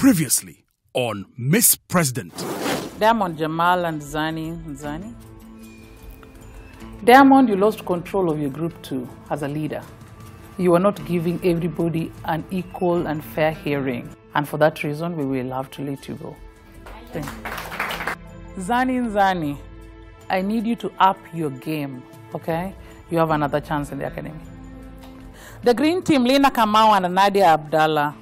Previously on Miss President. Diamond, Jamal and Zani. Diamond, you lost control of your group too as a leader. You are not giving everybody an equal and fair hearing. And for that reason, we will have to let you go. Thank you. Zani, I need you to up your game, okay? You have another chance in the academy. The green team, Lena Kamau and Nadia Abdallah.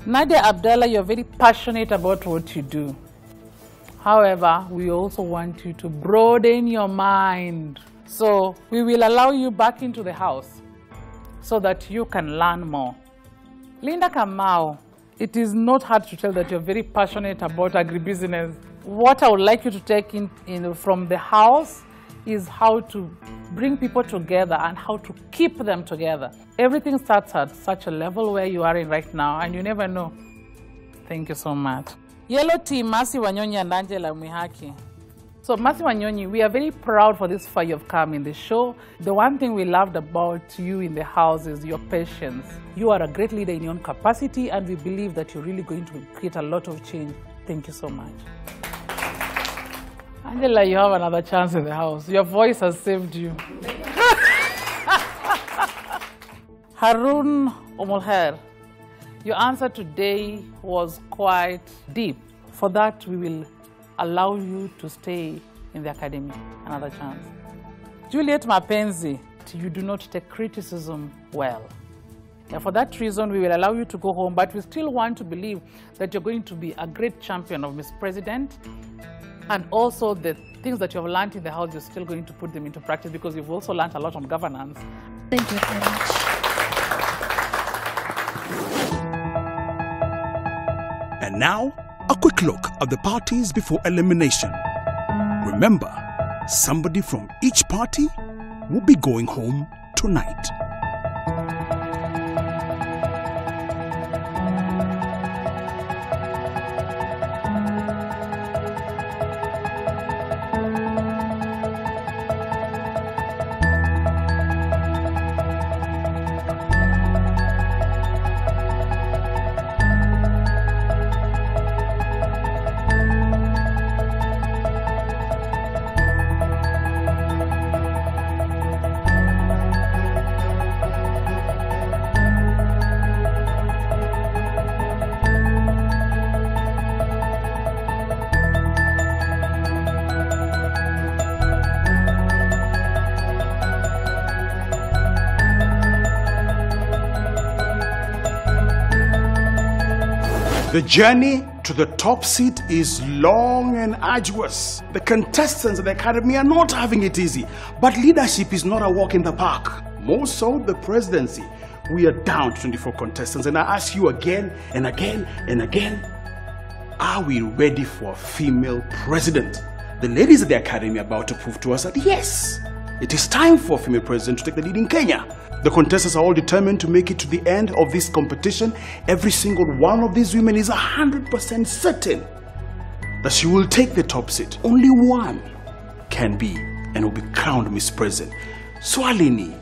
Nadia Abdallah, you're very passionate about what you do. However, we also want you to broaden your mind. So we will allow you back into the house so that you can learn more. Linda Kamau, it is not hard to tell that you're very passionate about agribusiness. What I would like you to take in from the house is how to bring people together and how to keep them together. Everything starts at such a level where you are in right now, and you never know. Thank you so much. Yellow team, Mercy Wanyonyi and Angela Mwihaki. So Mercy Wanyonyi, we are very proud for this far you've come in the show. The one thing we loved about you in the house is your patience. You are a great leader in your own capacity, and we believe that you're really going to create a lot of change. Thank you so much. Angela, you have another chance in the house. Your voice has saved you. Harun Omolher, your answer today was quite deep. For that, we will allow you to stay in the academy. Another chance. Juliet Mapenzi, you do not take criticism well. And for that reason, we will allow you to go home, but we still want to believe that you're going to be a great champion of Miss President. And also the things that you have learned in the house, you're still going to put them into practice because you've also learned a lot on governance. Thank you very much. And now, a quick look at the parties before elimination. Remember, somebody from each party will be going home tonight. The journey to the top seat is long and arduous. The contestants of the academy are not having it easy, but leadership is not a walk in the park. More so the presidency. We are down to 24 contestants, and I ask you again and again and again, are we ready for a female president? The ladies of the academy are about to prove to us that yes, it is time for a female president to take the lead in Kenya. The contestants are all determined to make it to the end of this competition. Every single one of these women is 100% certain that she will take the top seat. Only one can be and will be crowned Miss President. Swalini,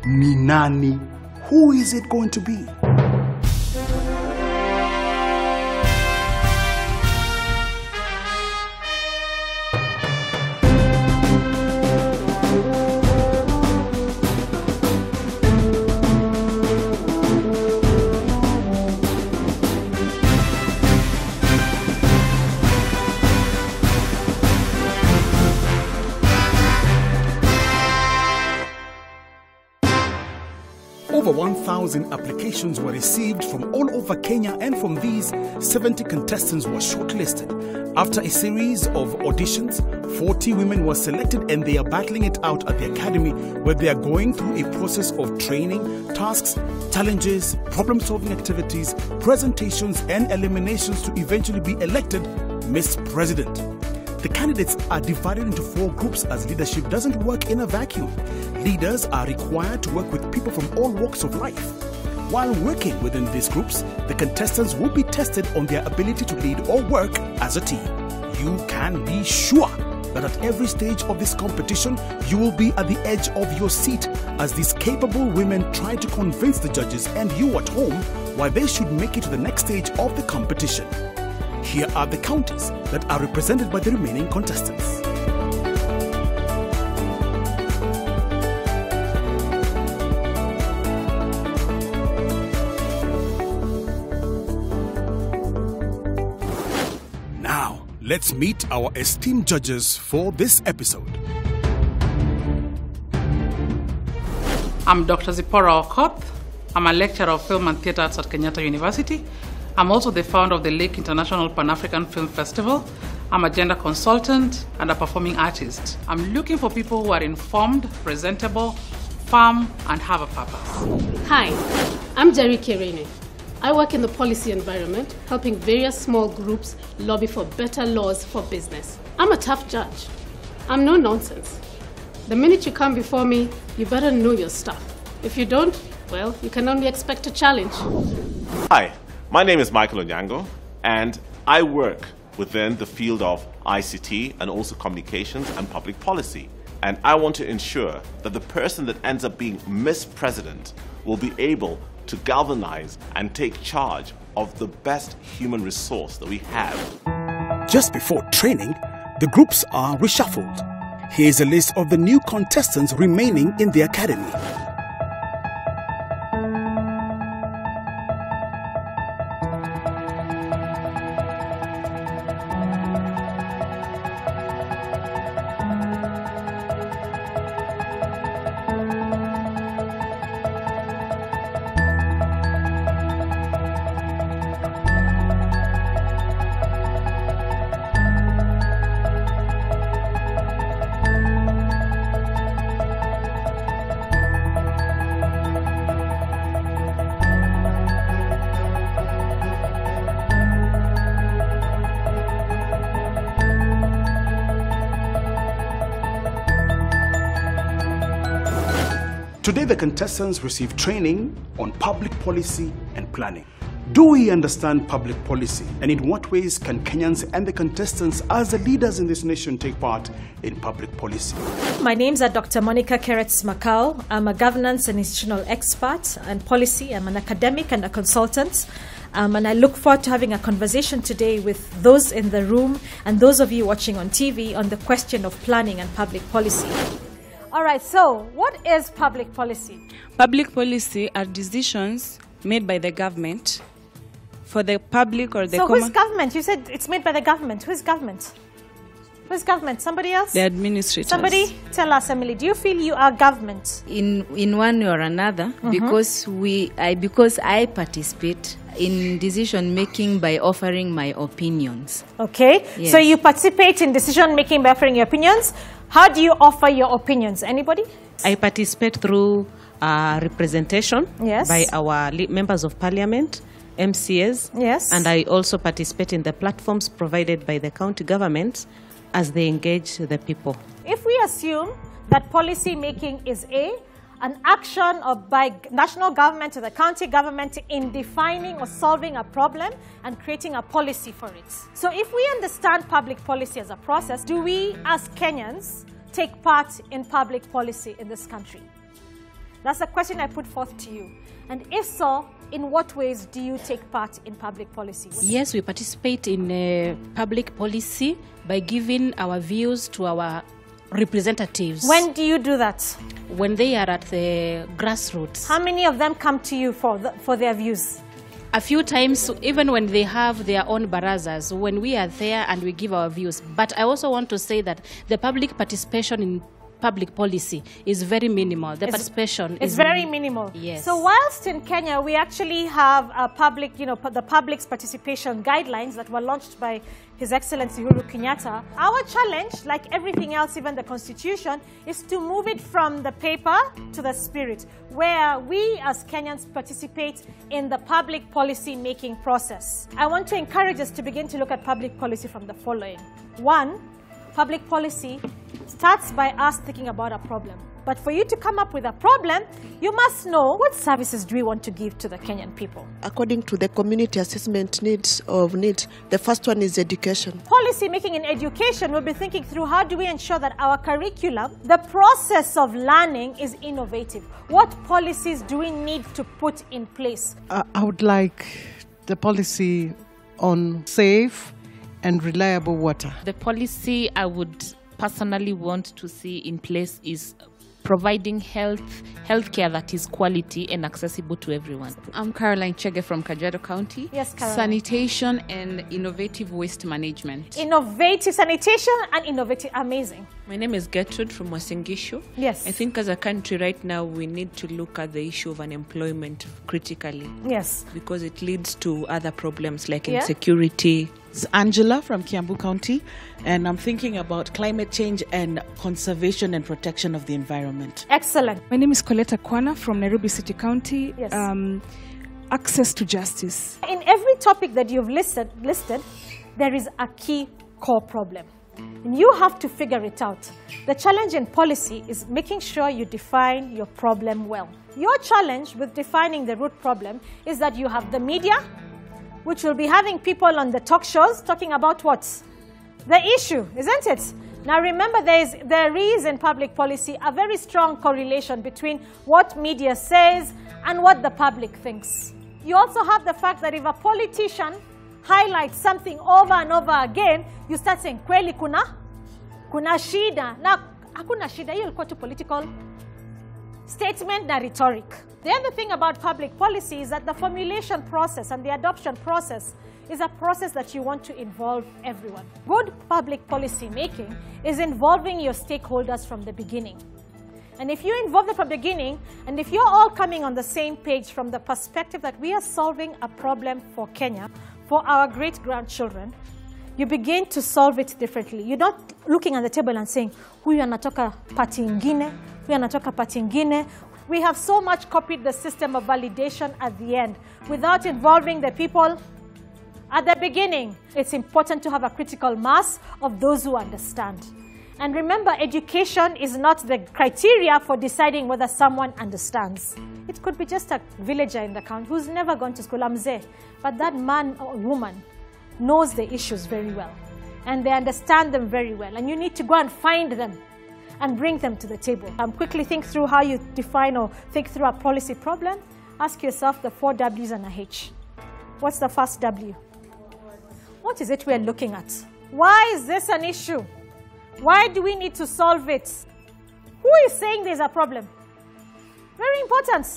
Ninani, who is it going to be? Over 1,000 applications were received from all over Kenya, and from these, 70 contestants were shortlisted. After a series of auditions, 40 women were selected, and they are battling it out at the academy, where they are going through a process of training, tasks, challenges, problem-solving activities, presentations, and eliminations to eventually be elected Miss President. The candidates are divided into 4 groups, as leadership doesn't work in a vacuum. Leaders are required to work with people from all walks of life. While working within these groups, the contestants will be tested on their ability to lead or work as a team. You can be sure that at every stage of this competition, you will be at the edge of your seat as these capable women try to convince the judges and you at home why they should make it to the next stage of the competition. Here are the counties that are represented by the remaining contestants. Now, let's meet our esteemed judges for this episode. I'm Dr. Zipporah Okoth. I'm a lecturer of film and theatre arts at Kenyatta University. I'm also the founder of the Lake International Pan-African Film Festival. I'm a gender consultant and a performing artist. I'm looking for people who are informed, presentable, firm, and have a purpose. Hi, I'm Jerry Kerene. I work in the policy environment, helping various small groups lobby for better laws for business. I'm a tough judge. I'm no nonsense. The minute you come before me, you better know your stuff. If you don't, well, you can only expect a challenge. Hi, my name is Michael Onyango, and I work within the field of ICT and also communications and public policy. And I want to ensure that the person that ends up being Miss President will be able to galvanize and take charge of the best human resource that we have. Just before training, the groups are reshuffled. Here's a list of the new contestants remaining in the academy. Today, the contestants receive training on public policy and planning. Do we understand public policy? And in what ways can Kenyans and the contestants as the leaders in this nation take part in public policy? My name's Dr. Monica Keretz Macau. I'm a governance and institutional expert and policy. I'm an academic and a consultant. And I look forward to having a conversation today with those in the room and those of you watching on TV on the question of planning and public policy. All right, so what is public policy? Public policy are decisions made by the government for the public or the So who's government? You said it's made by the government. Who's government? Who's government? Somebody else? The administrators. Somebody tell us, Emily, do you feel you are government? In one way or another, because I participate in decision making by offering my opinions. Okay, Yes. So you participate in decision making by offering your opinions. How do you offer your opinions? Anybody? I participate through representation Yes. by our members of parliament, MCAs. Yes. And I also participate in the platforms provided by the county governments as they engage the people. If we assume that policy making is an action of by national government or the county government in defining or solving a problem and creating a policy for it. So if we understand public policy as a process, do we as Kenyans take part in public policy in this country? That's a question I put forth to you. And if so, in what ways do you take part in public policy? Yes, we participate in public policy by giving our views to our representatives. When do you do that? When they are at the grassroots. How many of them come to you for their views? A few times, even when they have their own barazas, when we are there and we give our views. But I also want to say that the public participation in public policy is very minimal. The participation is very minimal. Yes. So whilst in Kenya we actually have a public, the public's participation guidelines that were launched by His Excellency Uhuru Kenyatta, our challenge, like everything else, even the Constitution, is to move it from the paper to the spirit, where we as Kenyans participate in the public policy making process. I want to encourage us to begin to look at public policy from the following. One, public policy starts by us thinking about a problem. But for you to come up with a problem, you must know what services do we want to give to the Kenyan people. According to the community assessment needs, the first one is education. Policy making in education, we'll be thinking through how do we ensure that our curriculum, the process of learning, is innovative. What policies do we need to put in place? I would like the policy on safe and reliable water. The policy I would personally want to see in place is providing healthcare that is quality and accessible to everyone. I'm Caroline Chege from Kajiado County. Yes, Caroline. Sanitation and innovative waste management. Innovative sanitation and innovative, amazing. My name is Gertrude from Wasingishu. Yes. I think as a country right now, we need to look at the issue of unemployment critically. Yes. Because it leads to other problems like insecurity. It's Angela from Kiambu County, and I'm thinking about climate change and conservation and protection of the environment. Excellent. My name is Coletta Kwana from Nairobi City County. Yes. Access to justice. In every topic that you've listed, there is a key core problem. And you have to figure it out. The challenge in policy is making sure you define your problem well. Your challenge with defining the root problem is that you have the media, which will be having people on the talk shows talking about what's the issue, isn't it? Now remember, there is in public policy a very strong correlation between what media says and what the public thinks. You also have the fact that if a politician highlights something over and over again, you start saying, kweli kuna shida. Na hakuna shida, hiyo ilikuwa tu political statement na rhetoric. The other thing about public policy is that the formulation process and the adoption process is a process that you want to involve everyone. Good public policy making is involving your stakeholders from the beginning. And if you involve them from the beginning, and if you're all coming on the same page from the perspective that we are solving a problem for Kenya, for our great-grandchildren, you begin to solve it differently. You're not looking at the table and saying, huyu anatoka party ingine, huyu anatoka party ingine. We have so much copied the system of validation at the end without involving the people at the beginning. It's important to have a critical mass of those who understand. And remember, education is not the criteria for deciding whether someone understands. It could be just a villager in the county who's never gone to school, amzee, but that man or woman knows the issues very well, and they understand them very well, and you need to go and find them and bring them to the table. Quickly think through how you define or think through a policy problem. Ask yourself the 4 W's and a H. What's the first W? What is it we're looking at? Why is this an issue? Why do we need to solve it? Who is saying there's a problem? Very important.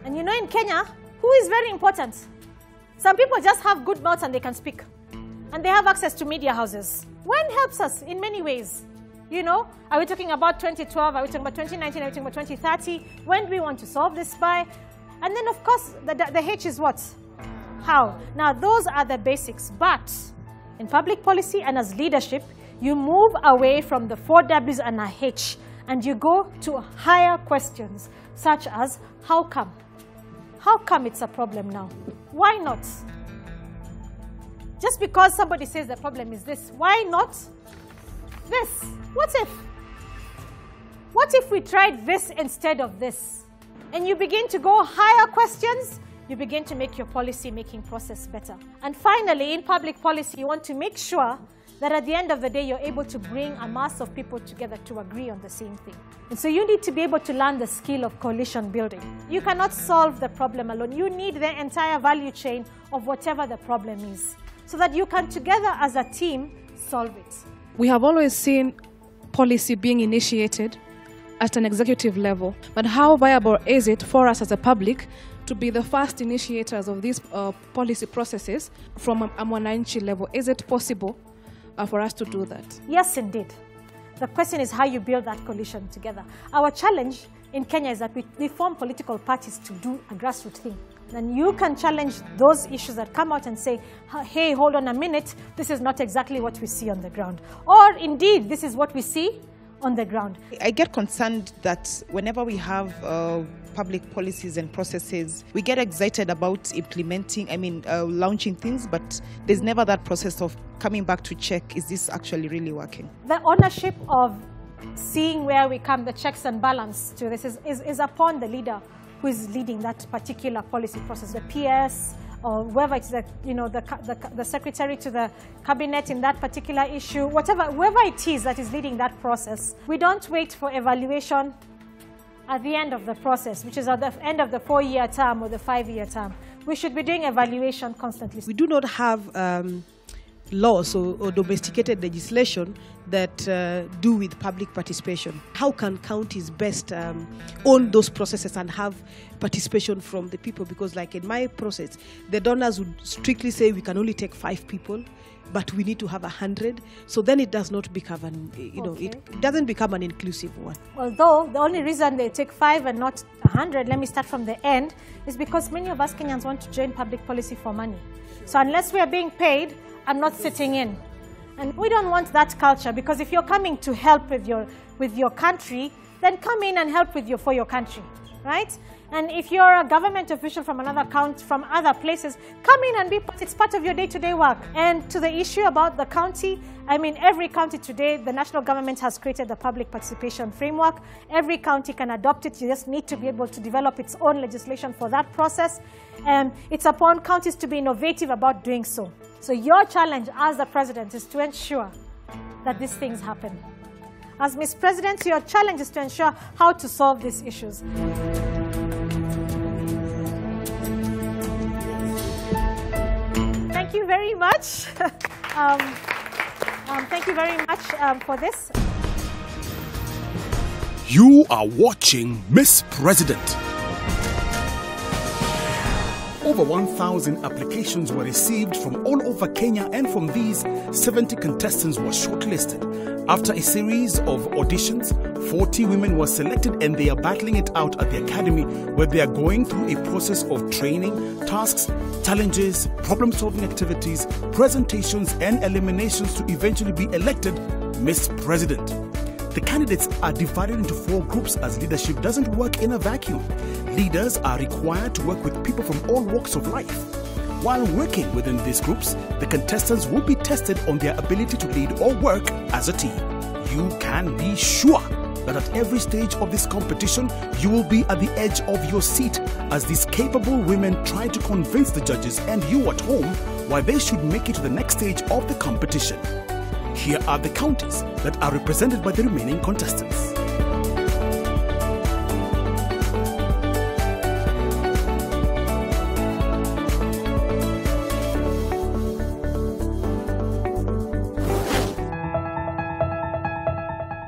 And you know, in Kenya, who is very important? Some people just have good mouths and they can speak. And they have access to media houses. When helps us in many ways. You know, are we talking about 2012? Are we talking about 2019? Are we talking about 2030? When do we want to solve this by? And then, of course, the H is what? How? Now, those are the basics. But in public policy and as leadership, you move away from the 4 W's and a H, and you go to higher questions, such as, how come? How come it's a problem now? Why not? Just because somebody says the problem is this, why not this? What if? What if we tried this instead of this? And you begin to go higher questions, you begin to make your policy-making process better. And finally, in public policy, you want to make sure that at the end of the day, you're able to bring a mass of people together to agree on the same thing. And so you need to be able to learn the skill of coalition building. You cannot solve the problem alone. You need the entire value chain of whatever the problem is, so that you can together as a team solve it. We have always seen policy being initiated at an executive level, but how viable is it for us as a public to be the first initiators of these policy processes from a mwananchi level? Is it possible for us to do that? Yes, indeed. The question is how you build that coalition together. Our challenge in Kenya is that we form political parties to do a grassroots thing. Then you can challenge those issues that come out and say, hey, hold on a minute, this is not exactly what we see on the ground. Or indeed, this is what we see on the ground. I get concerned that whenever we have public policies and processes, we get excited about implementing, launching things, but there's never that process of coming back to check, is this actually really working? The ownership of seeing where we come, the checks and balance to this is upon the leader who is leading that particular policy process, the PS or whoever it's the secretary to the cabinet in that particular issue, whoever it is that is leading that process. We don't wait for evaluation at the end of the process, which is at the end of the 4-year term or the 5-year term. We should be doing evaluation constantly. We do not have laws or domesticated legislation that do with public participation. How can counties best own those processes and have participation from the people? Because like in my process, the donors would strictly say we can only take 5 people, but we need to have 100. So then it does not become it doesn't become an inclusive one. Although the only reason they take 5 and not 100, let me start from the end, is because many of us Kenyans want to join public policy for money. So unless we are being paid, I'm not sitting in. And we don't want that culture, because if you're coming to help with your country, then come in and help for your country, right? And if you're a government official from another county, from other places, come in and it's part of your day-to-day work. And to the issue about the county, I mean, every county today, the national government has created a public participation framework. Every county can adopt it. You just need to be able to develop its own legislation for that process. And it's upon counties to be innovative about doing so. So your challenge as the president is to ensure that these things happen. As Ms. President, your challenge is to ensure how to solve these issues. Thank you very much. Thank you very much for this. You are watching Miss President. Over 1,000 applications were received from all over Kenya, and from these, 70 contestants were shortlisted. After a series of auditions, 40 women were selected, and they are battling it out at the academy, where they are going through a process of training, tasks, challenges, problem-solving activities, presentations, and eliminations to eventually be elected Miss President. The candidates are divided into 4 groups, as leadership doesn't work in a vacuum. Leaders are required to work with people from all walks of life. While working within these groups, the contestants will be tested on their ability to lead or work as a team. You can be sure that at every stage of this competition, you will be at the edge of your seat as these capable women try to convince the judges and you at home why they should make it to the next stage of the competition. Here are the counties that are represented by the remaining contestants.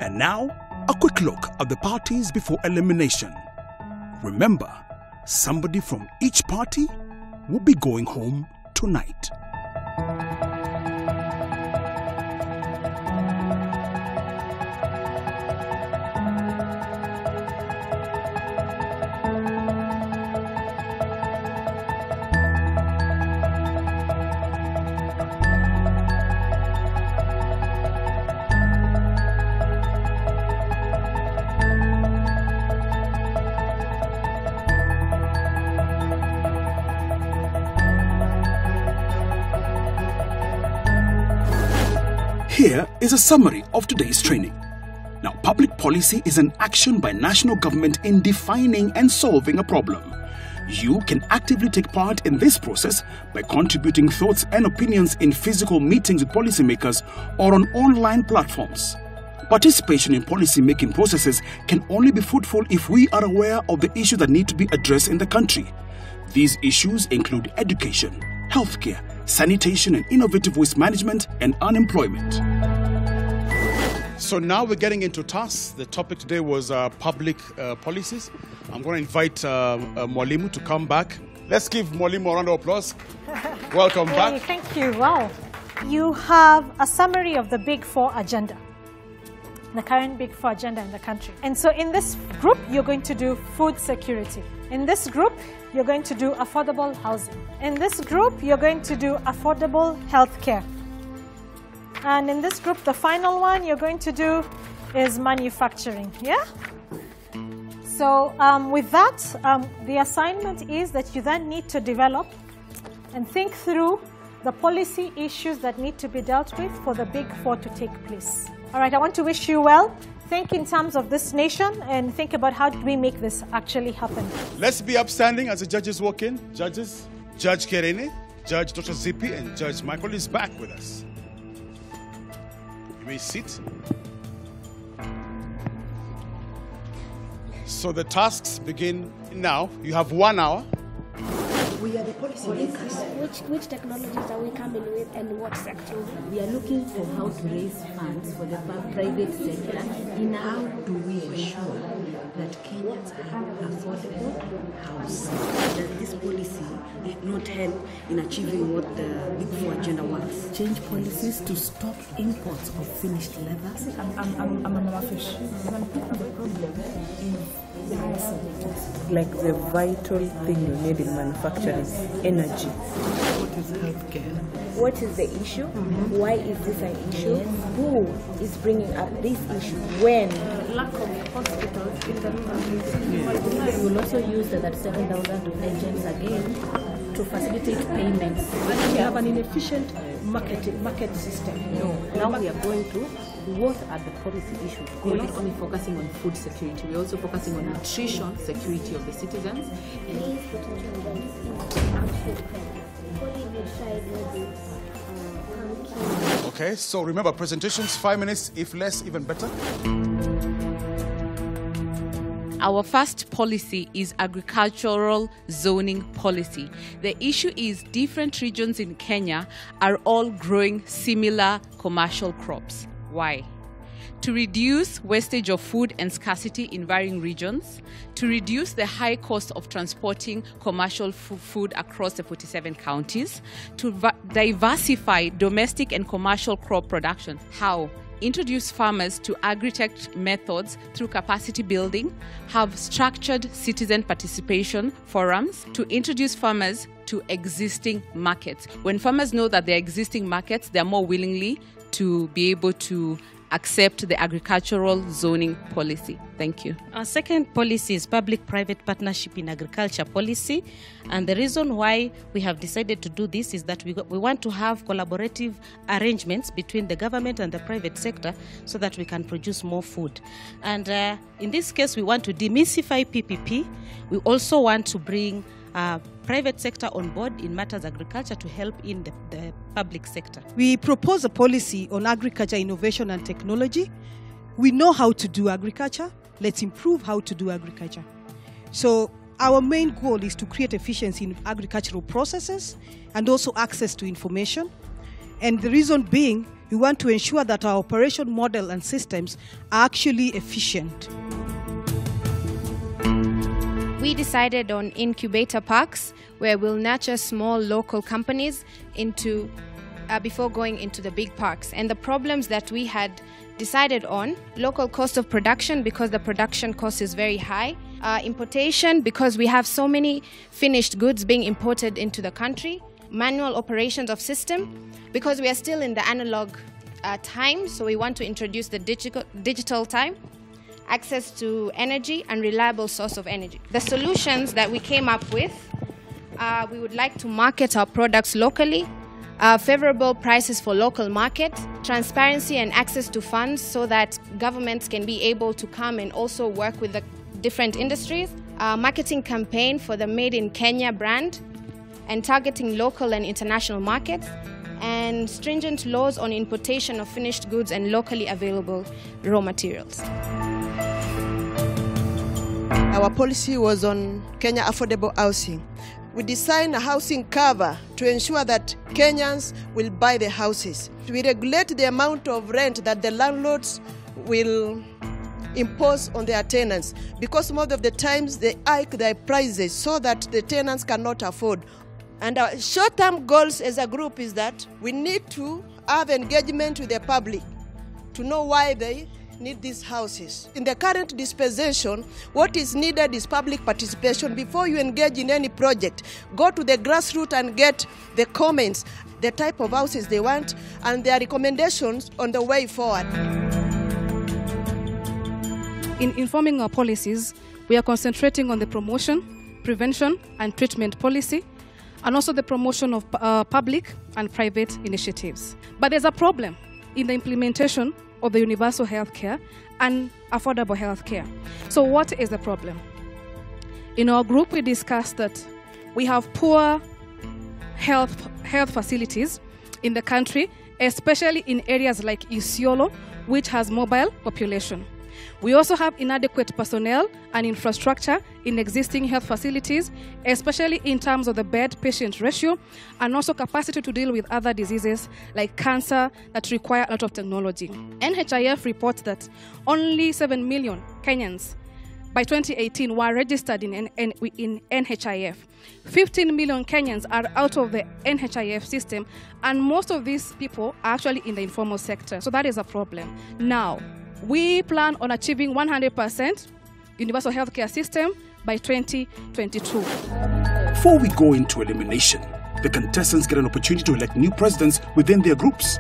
And now, a quick look at the parties before elimination. Remember, somebody from each party will be going home tonight. Here is a summary of today's training. Now, public policy is an action by national government in defining and solving a problem. You can actively take part in this process by contributing thoughts and opinions in physical meetings with policymakers or on online platforms. Participation in policy-making processes can only be fruitful if we are aware of the issues that need to be addressed in the country. These issues include education, healthcare, sanitation and innovative waste management, and unemployment. So now we're getting into tasks. The topic today was public policies. I'm going to invite Mwalimu to come back. Let's give Mwalimu a round of applause. Welcome back. Thank you. Wow. You have a summary of the Big Four agenda, the current Big Four agenda in the country. And so in this group, you're going to do food security. In this group, you're going to do affordable housing. In this group, you're going to do affordable health care. And in this group, the final one you're going to do is manufacturing. Yeah? So with that, the assignment is that you then need to develop and think through the policy issues that need to be dealt with for the Big Four to take place. All right, I want to wish you well. think in terms of this nation and think about how do we make this actually happen. Let's be upstanding as the judges walk in. Judges, Judge Kerene, Judge Dr. Zippy, and Judge Michael is back with us. You may sit. So the tasks begin now. You have 1 hour. We are the policy makers. Which technologies are we coming with and what sector? We are looking for how to raise funds for the private sector. In how do we ensure that Kenyans have affordable housing? That this policy did not help in achieving what the Big Four agenda wants. Change policies to stop imports of finished leather. I'm a mama fish. The problem is the higher services. Like the vital thing you need in manufacturing, energy. What is healthcare? What is the issue? Why is this an issue? Who is bringing up this issue? When? Lack of hospitals in the We will also use the 37,000 agents again to facilitate payments. We have an inefficient market system. No, now we are going to what are the policy issues? We're not only focusing on food security, we're also focusing on nutrition security of the citizens. Okay, so remember, presentations, 5 minutes, if less, even better. Our first policy is agricultural zoning policy. The issue is different regions in Kenya are all growing similar commercial crops. Why? To reduce wastage of food and scarcity in varying regions, to reduce the high cost of transporting commercial food across the 47 counties, to diversify domestic and commercial crop production. How? Introduce farmers to agri-tech methods through capacity building, have structured citizen participation forums to introduce farmers to existing markets. When farmers know that there are existing markets, they are more willingly to be able to accept the agricultural zoning policy. Thank you. Our second policy is public-private partnership in agriculture policy. And the reason why we have decided to do this is that we want to have collaborative arrangements between the government and the private sector so that we can produce more food. And in this case, we want to demystify PPP. We also want to bring private sector on board in matters agriculture to help in the public sector. We propose a policy on agriculture innovation and technology. We know how to do agriculture. Let's improve how to do agriculture. So our main goal is to create efficiency in agricultural processes and also access to information. And the reason being, we want to ensure that our operation model and systems are actually efficient. We decided on incubator parks where we'll nurture small local companies into before going into the big parks. And the problems that we had decided on: local cost of production because the production cost is very high, importation because we have so many finished goods being imported into the country, manual operations of system because we are still in the analog time, so we want to introduce the digital time, access to energy and reliable source of energy. The solutions that we came up with, we would like to market our products locally, favorable prices for local markets, transparency and access to funds so that governments can be able to come and also work with the different industries, marketing campaign for the Made in Kenya brand and targeting local and international markets, and stringent laws on importation of finished goods and locally available raw materials. Our policy was on Kenya affordable housing. We designed a housing cover to ensure that Kenyans will buy the houses. We regulate the amount of rent that the landlords will impose on their tenants because most of the times they hike their prices so that the tenants cannot afford. And our short-term goals as a group is that we need to have engagement with the public to know why they need these houses. In the current dispensation, what is needed is public participation. Before you engage in any project, go to the grassroots and get the comments, the type of houses they want, and their recommendations on the way forward. In informing our policies, we are concentrating on the promotion, prevention, and treatment policy, and also the promotion of public and private initiatives. But there's a problem in the implementation of the universal health care and affordable health care. So what is the problem? In our group, we discussed that we have poor health facilities in the country, especially in areas like Isiolo, which has mobile population. We also have inadequate personnel and infrastructure in existing health facilities, especially in terms of the bed-patient ratio, and also capacity to deal with other diseases like cancer that require a lot of technology. NHIF reports that only 7 million Kenyans by 2018 were registered in NHIF. 15 million Kenyans are out of the NHIF system, and most of these people are actually in the informal sector. So that is a problem. Now, we plan on achieving 100% universal healthcare system by 2022. Before we go into elimination, the contestants get an opportunity to elect new presidents within their groups.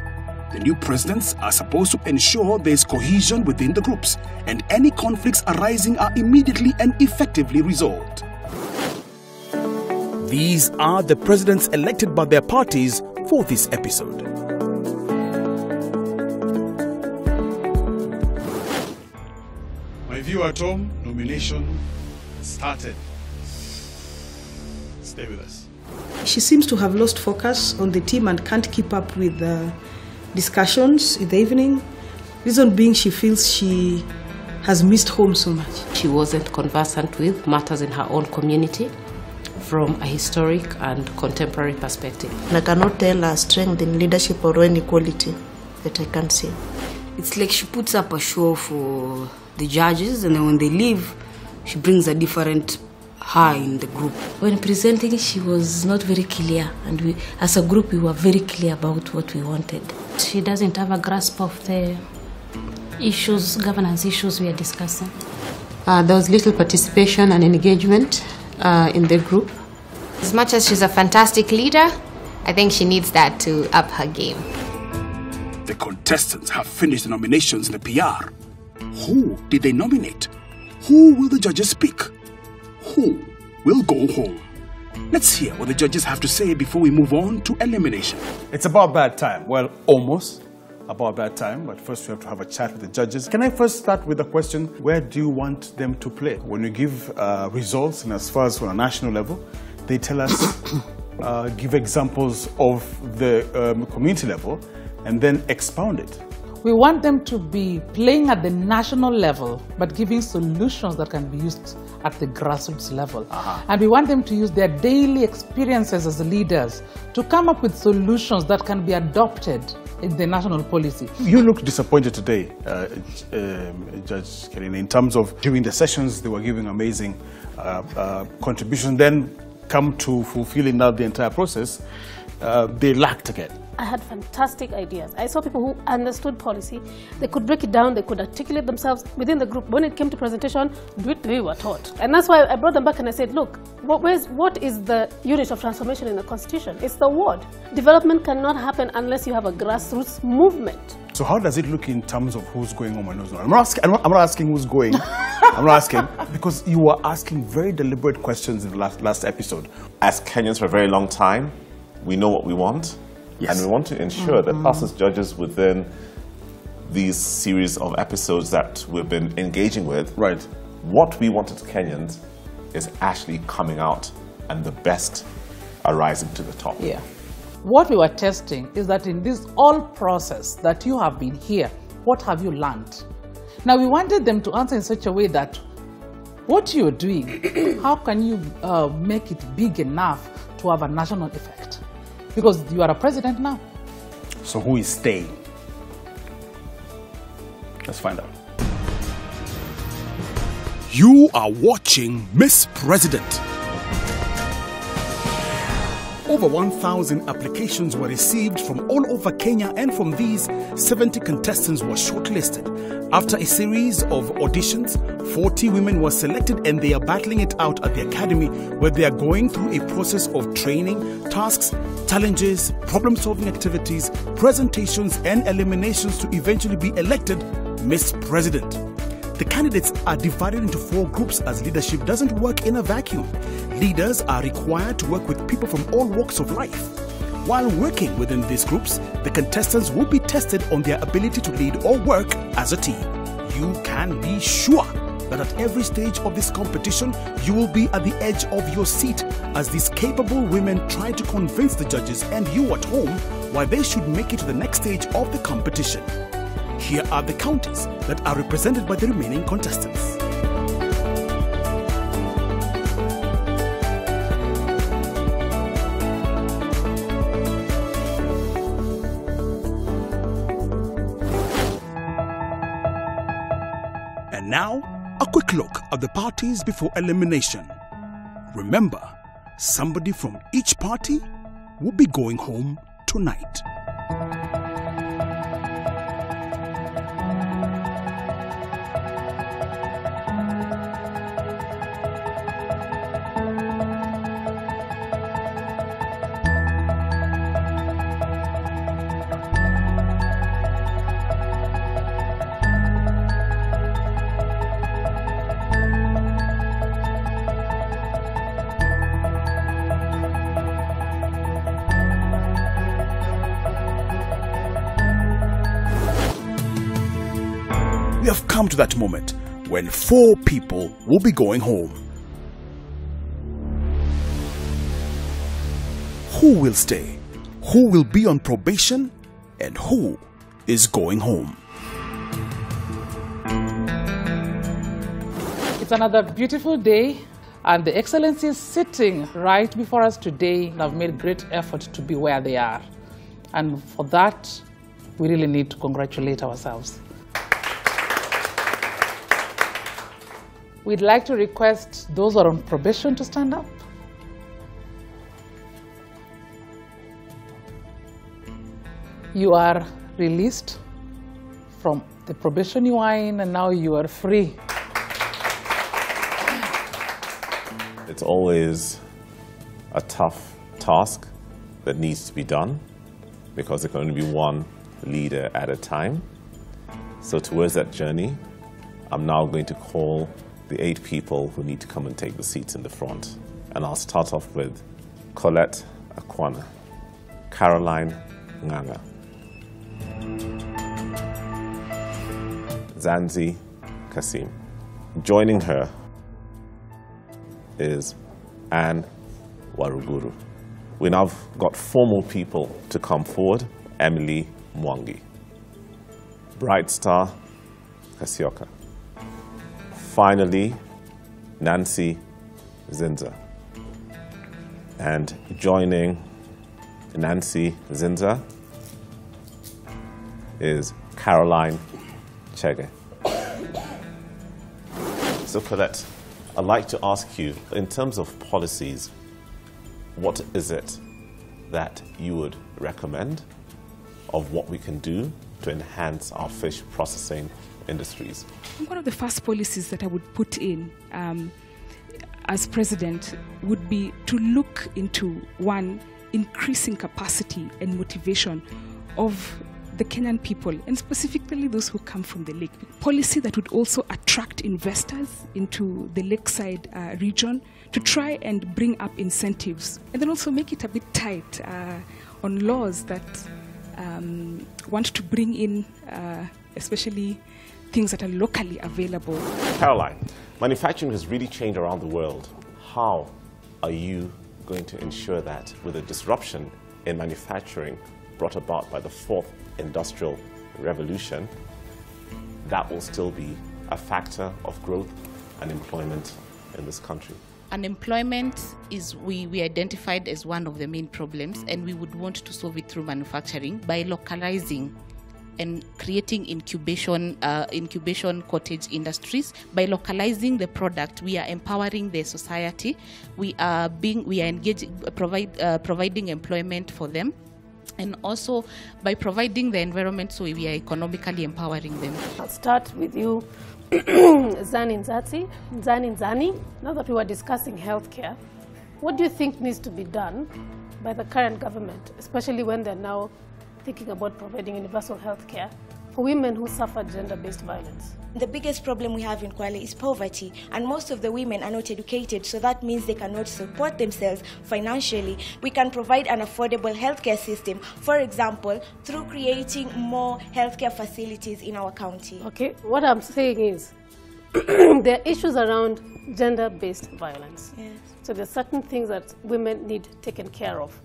The new presidents are supposed to ensure there is cohesion within the groups, and any conflicts arising are immediately and effectively resolved. These are the presidents elected by their parties for this episode. My view at home, nomination started. Stay with us. She seems to have lost focus on the team and can't keep up with the discussions in the evening. Reason being, she feels she has missed home so much. She wasn't conversant with matters in her own community from a historic and contemporary perspective. I cannot tell her strength in leadership or any quality that I can see. It's like she puts up a show for the judges, and then when they leave, she brings a different her in the group. When presenting, she was not very clear, and we, as a group, we were very clear about what we wanted. She doesn't have a grasp of the issues, governance issues we are discussing. There was little participation and engagement in the group. As much as she's a fantastic leader, I think she needs that to up her game. The contestants have finished the nominations in the PR. Who did they nominate? Who will the judges pick? Who will go home? Let's hear what the judges have to say before we move on to elimination. It's about that time. Well, almost about that time, but first we have to have a chat with the judges. Can I first start with the question, where do you want them to play? When you give results, and as far as on a national level, they tell us, give examples of the community level, and then expound it. We want them to be playing at the national level, but giving solutions that can be used at the grassroots level. And we want them to use their daily experiences as leaders to come up with solutions that can be adopted in the national policy. You looked disappointed today, Judge Kelly, in terms of during the sessions they were giving amazing contribution, then come to fulfilling out the entire process, they lacked again. I had fantastic ideas. I saw people who understood policy. They could break it down, they could articulate themselves within the group. When it came to presentation, do it the way we were taught. And that's why I brought them back and I said, look, what is the unit of transformation in the Constitution? It's the word. Development cannot happen unless you have a grassroots movement. So how does it look in terms of who's going home and who's not? I'm not asking who's going. I'm not asking, because you were asking very deliberate questions in the last episode. As Kenyans for a very long time, we know what we want. Yes. And we want to ensure that us as judges within these series of episodes that we've been engaging with, what we want as Kenyans is actually coming out and the best are rising to the top. Yeah. What we were testing is that in this whole process that you have been here, what have you learned? Now we wanted them to answer in such a way that what you're doing, how can you make it big enough to have a national effect? Because you are a president now. So who is staying? Let's find out. You are watching Miss President. Over 1,000 applications were received from all over Kenya, and from these, 70 contestants were shortlisted. After a series of auditions, 40 women were selected, and they are battling it out at the academy, where they are going through a process of training, tasks, challenges, problem-solving activities, presentations, and eliminations to eventually be elected Miss President. The candidates are divided into 4 groups, as leadership doesn't work in a vacuum. Leaders are required to work with people from all walks of life. While working within these groups, the contestants will be tested on their ability to lead or work as a team. You can be sure that at every stage of this competition, you will be at the edge of your seat as these capable women try to convince the judges and you at home why they should make it to the next stage of the competition. Here are the counties that are represented by the remaining contestants. And now, a quick look at the parties before elimination. Remember, somebody from each party will be going home tonight. We have come to that moment when 4 people will be going home. Who will stay? Who will be on probation? And who is going home? It's another beautiful day, and the Excellencies sitting right before us today have made great effort to be where they are. And for that, we really need to congratulate ourselves. We'd like to request those who are on probation to stand up. You are released from the probation you are in, and now you are free. It's always a tough task that needs to be done because there can only be one leader at a time. So towards that journey, I'm now going to call the 8 people who need to come and take the seats in the front. And I'll start off with Colette Akwana, Caroline Nganga, Zanzi Kasim. Joining her is Anne Waruguru. We now have got 4 more people to come forward. Emily Mwangi, Bright Star Kasioka. Finally, Nancy Zinza. And joining Nancy Zinza is Caroline Chege. So Colette, I'd like to ask you, in terms of policies, what is it that you would recommend of what we can do to enhance our fish processing industries? One of the first policies that I would put in as president would be to look into, one, increasing capacity and motivation of the Kenyan people, and specifically those who come from the lake. Policy that would also attract investors into the lakeside region to try and bring up incentives, and then also make it a bit tight on laws that want to bring in especially things that are locally available. Caroline, manufacturing has really changed around the world. How are you going to ensure that with the disruption in manufacturing brought about by the 4th industrial revolution, that will still be a factor of growth and employment in this country? Unemployment is we identified as one of the main problems, and we would want to solve it through manufacturing by localizing and creating incubation cottage industries. By localizing the product, we are empowering the society. We are engaging, providing employment for them, and also by providing the environment, so we are economically empowering them. I'll start with you, Zani. Now that we were discussing healthcare, what do you think needs to be done by the current government, especially when they're now thinking about providing universal healthcare for women who suffer gender-based violence? The biggest problem we have in Kwale is poverty, and most of the women are not educated, so that means they cannot support themselves financially. We can provide an affordable healthcare system, for example, through creating more healthcare facilities in our county. Okay, what I'm saying is there are issues around gender-based violence. Yes. So there are certain things that women need taken care of.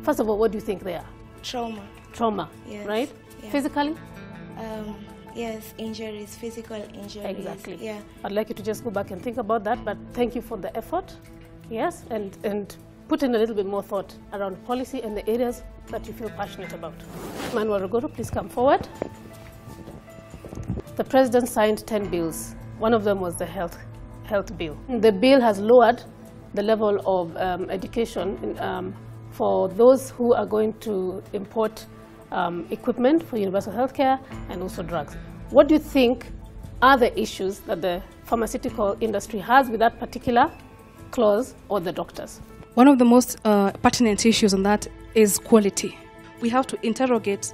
First of all, what do you think they are? Trauma. Trauma, Yes. right? Yeah. Physically? Yes, injuries, physical injuries. Exactly. Yeah. I'd like you to just go back and think about that, but thank you for the effort. Yes, and put in a little bit more thought around policy and the areas that you feel passionate about. Manuel Rogoro, please come forward. The president signed 10 bills. One of them was the health bill. The bill has lowered the level of education for those who are going to import equipment for universal healthcare and also drugs. What do you think are the issues that the pharmaceutical industry has with that particular clause, or the doctors? One of the most pertinent issues on that is quality. We have to interrogate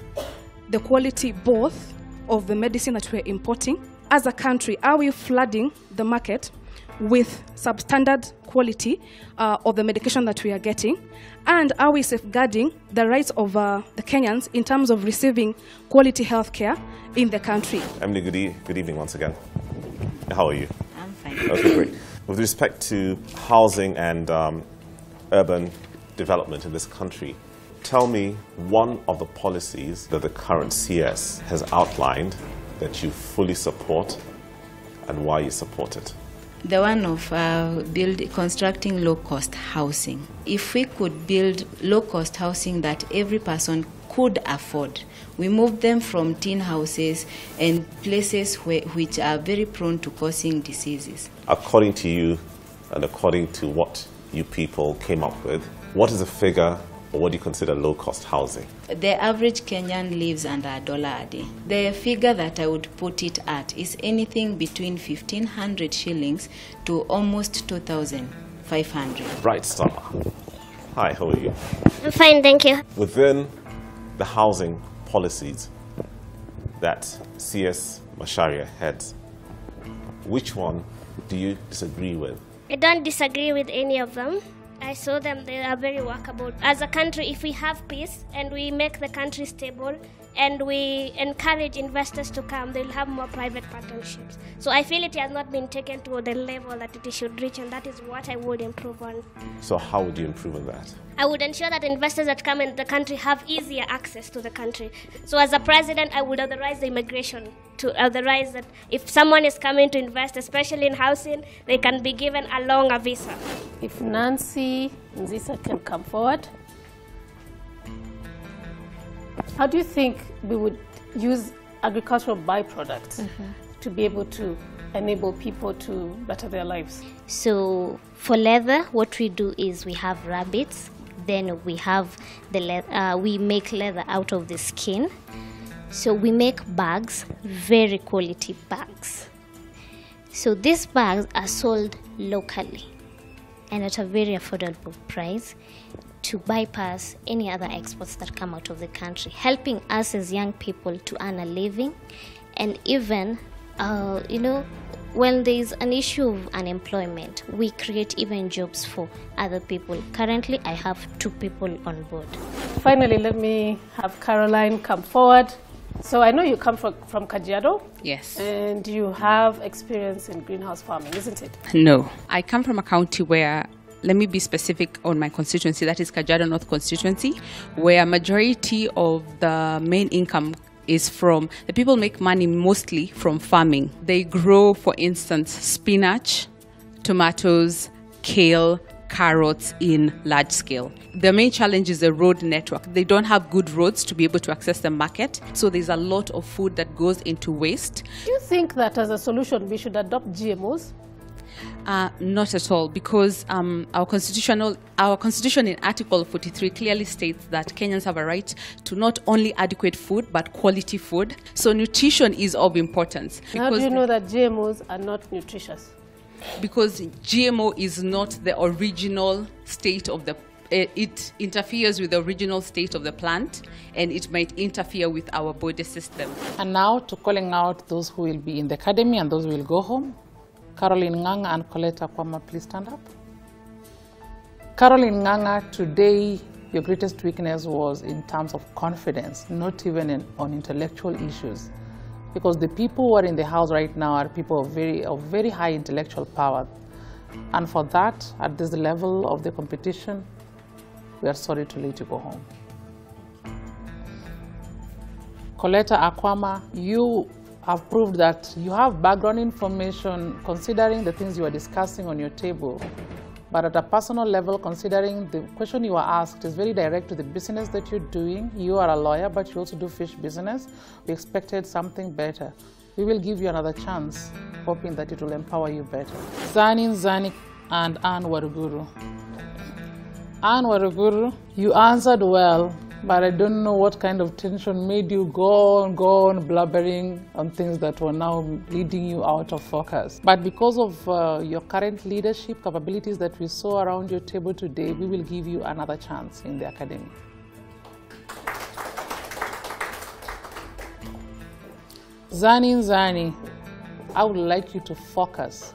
the quality both of the medicine that we're importing. As a country, are we flooding the market with substandard quality of the medication that we are getting? And are we safeguarding the rights of the Kenyans in terms of receiving quality health care in the country? Emily, good evening once again. How are you? I'm fine. Okay, great. With respect to housing and urban development in this country, tell me one of the policies that the current CS has outlined that you fully support and why you support it. The one of constructing low-cost housing. If we could build low-cost housing that every person could afford, we move them from tin houses and places which are very prone to causing diseases. According to you and according to what you people came up with, what is the figure or what do you consider low-cost housing? The average Kenyan lives under $1 a day. The figure that I would put it at is anything between 1,500 shillings to almost 2,500. Bright Star. Hi, how are you? I'm fine, thank you. Within the housing policies that CS Macharia heads, which one do you disagree with? I don't disagree with any of them. I saw them, they are very workable. As a country, if we have peace and we make the country stable and we encourage investors to come, they'll have more private partnerships. So I feel it has not been taken to the level that it should reach, and that is what I would improve on. So how would you improve on that? I would ensure that investors that come in the country have easier access to the country. So as a president, I would authorize the immigration to authorize that if someone is coming to invest, especially in housing, they can be given a longer visa. If Nancy Nzisa can come forward. How do you think we would use agricultural byproducts to be able to enable people to better their lives? So for leather, what we do is we have rabbits, then we have the we make leather out of the skin. So we make bags, very quality bags. So these bags are sold locally and at a very affordable price to bypass any other exports that come out of the country, helping us as young people to earn a living. And even, when there is an issue of unemployment, we create even jobs for other people. Currently, I have 2 people on board. Finally, let me have Caroline come forward. So I know you come from Kajiado. Yes. And you have experience in greenhouse farming, isn't it? No. I come from a county where, let me be specific on my constituency, that is Kajiado North constituency, where majority of the main income is from, the people make money mostly from farming. They grow, for instance, spinach, tomatoes, kale, carrots in large scale. The main challenge is the road network. They don't have good roads to be able to access the market, so there's a lot of food that goes into waste. Do you think that as a solution we should adopt GMOs? Not at all, because our constitution in Article 43 clearly states that Kenyans have a right to not only adequate food but quality food. So nutrition is of importance. How do you know that GMOs are not nutritious? Because GMO is not the original state of the it interferes with the original state of the plant, and it might interfere with our body system. And now to calling out those who will be in the academy and those who will go home. Caroline Nganga and Coletta Kwama, please stand up. Caroline Nganga, today your greatest weakness was in terms of confidence, not even on intellectual issues. Because the people who are in the house right now are people of very high intellectual power. And for that, at this level of the competition, we are sorry to let you go home. Coletta Akwama, you have proved that you have background information considering the things you are discussing on your table. But at a personal level, considering the question you are asked is very direct to the business that you're doing. You are a lawyer, but you also do fish business. We expected something better. We will give you another chance, hoping that it will empower you better. Zani and Anne Waruguru. Anne Waruguru, you answered well, but I don't know what kind of tension made you go on blabbering on things that were now leading you out of focus. But because of your current leadership capabilities that we saw around your table today, we will give you another chance in the academy. Zani, I would like you to focus,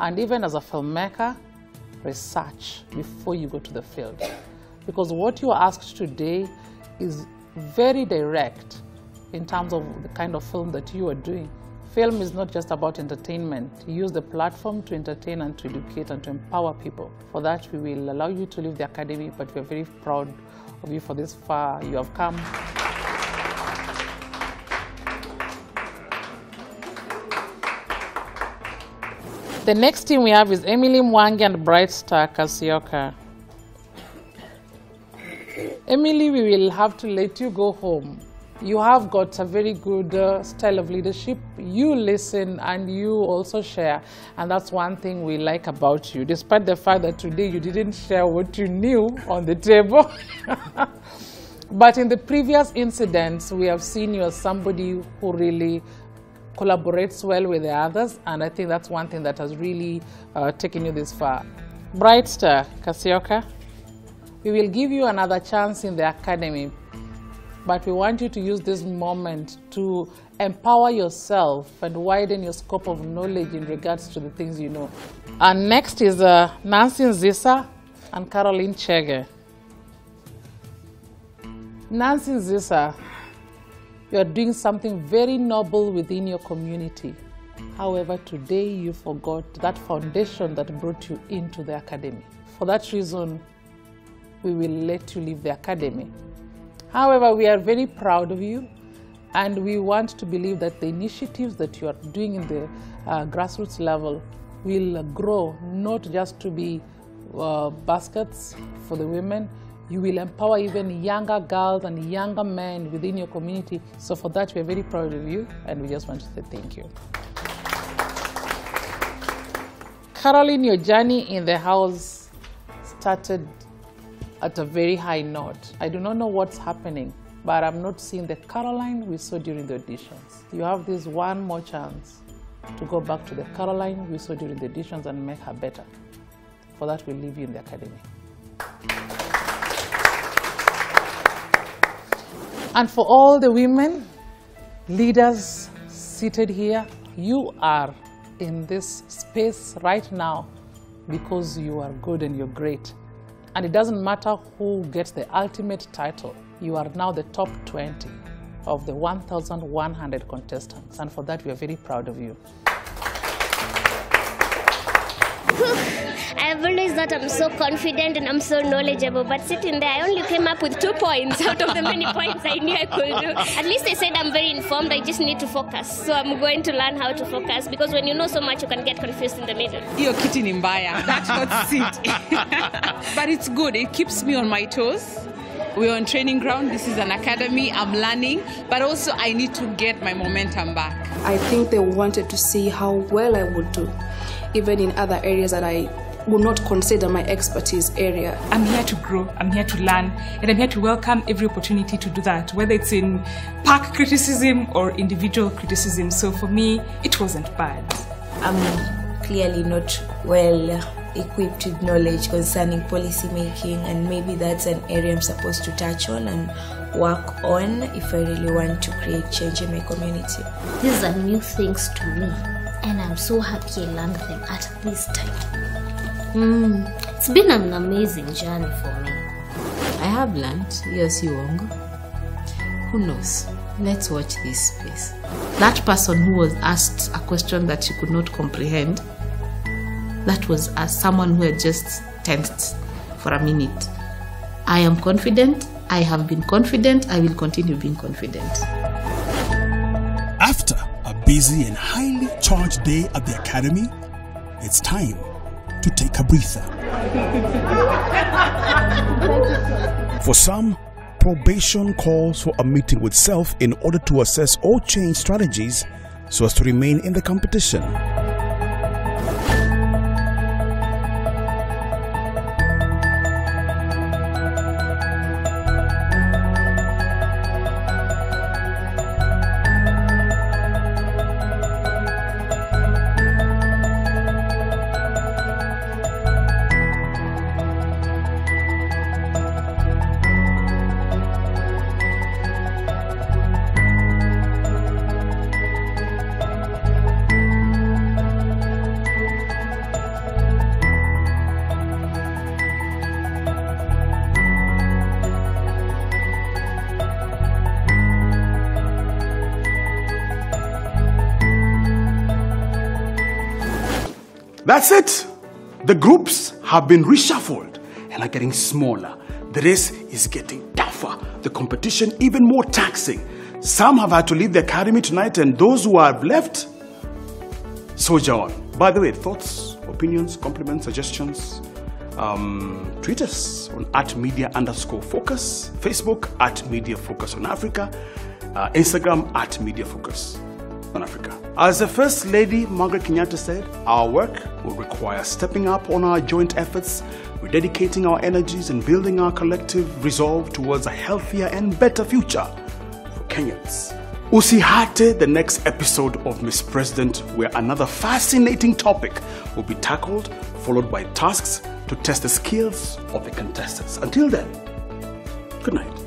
and even as a filmmaker, research before you go to the field. Because what you are asked today is very direct in terms of the kind of film that you are doing. Film is not just about entertainment. You use the platform to entertain and to educate and to empower people. For that, we will allow you to leave the academy, but we are very proud of you for this far you have come. The next team we have is Emily Mwangi and Bright Star Kasioka. Emily, we will have to let you go home. You have got a very good style of leadership. You listen and you also share. And that's one thing we like about you, despite the fact that today you didn't share what you knew on the table. But in the previous incidents, we have seen you as somebody who really collaborates well with the others. And I think that's one thing that has really taken you this far. Bright Star Kasioka. We will give you another chance in the academy, but we want you to use this moment to empower yourself and widen your scope of knowledge in regards to the things you know. And next is Nancy Nzisa and Caroline Chege. Nancy Nzisa, you are doing something very noble within your community. However, today you forgot that foundation that brought you into the academy. For that reason, we will let you leave the academy. However, we are very proud of you, and we want to believe that the initiatives that you are doing in the grassroots level will grow, not just to be baskets for the women. You will empower even younger girls and younger men within your community. So for that, we are very proud of you, and we just want to say thank you. Caroline, your journey in the house started at a very high note. I do not know what's happening, but I'm not seeing the Caroline we saw during the auditions. You have this one more chance to go back to the Caroline we saw during the auditions and make her better. For that, we'll leave you in the academy. And for all the women leaders seated here, you are in this space right now because you are good and you're great. And it doesn't matter who gets the ultimate title. You are now the top 20 of the 1,100 contestants. And for that, we are very proud of you. I've always thought I'm so confident and I'm so knowledgeable, but sitting there, I only came up with 2 points out of the many points I knew I could do. At least I said I'm very informed, I just need to focus. So I'm going to learn how to focus, because when you know so much, you can get confused in the middle. Iyo kiti ni mbaya, that's not it. But it's good, it keeps me on my toes. We're on training ground, this is an academy, I'm learning, but also I need to get my momentum back. I think they wanted to see how well I would do, even in other areas that I would not consider my expertise area. I'm here to grow, I'm here to learn, and I'm here to welcome every opportunity to do that, whether it's in pack criticism or individual criticism. So for me, it wasn't bad. I'm clearly not well equipped with knowledge concerning policy making, and maybe that's an area I'm supposed to touch on and work on if I really want to create change in my community. These are new things to me, and I'm so happy I learned them at this time. It's been an amazing journey for me. I have learned, yes, Yuongo. Who knows? Let's watch this space. That person who was asked a question that she could not comprehend, that was as someone who had just tensed for a minute. I am confident, I have been confident, I will continue being confident. After a busy and highly charged day at the academy, it's time to take a breather. For some, probation calls for a meeting with self in order to assess or change strategies so as to remain in the competition. That's it. The groups have been reshuffled and are getting smaller. The race is getting tougher. The competition even more taxing. Some have had to leave the academy tonight, and those who have left, soldier on. By the way, thoughts, opinions, compliments, suggestions, tweet us on @media_focus, Facebook @mediafocus on Africa, Instagram @mediafocus on Africa. As the First Lady Margaret Kenyatta said, our work will require stepping up on our joint efforts, rededicating our energies and building our collective resolve towards a healthier and better future for Kenyans. Usihate the next episode of Miss President, where another fascinating topic will be tackled, followed by tasks to test the skills of the contestants. Until then, good night.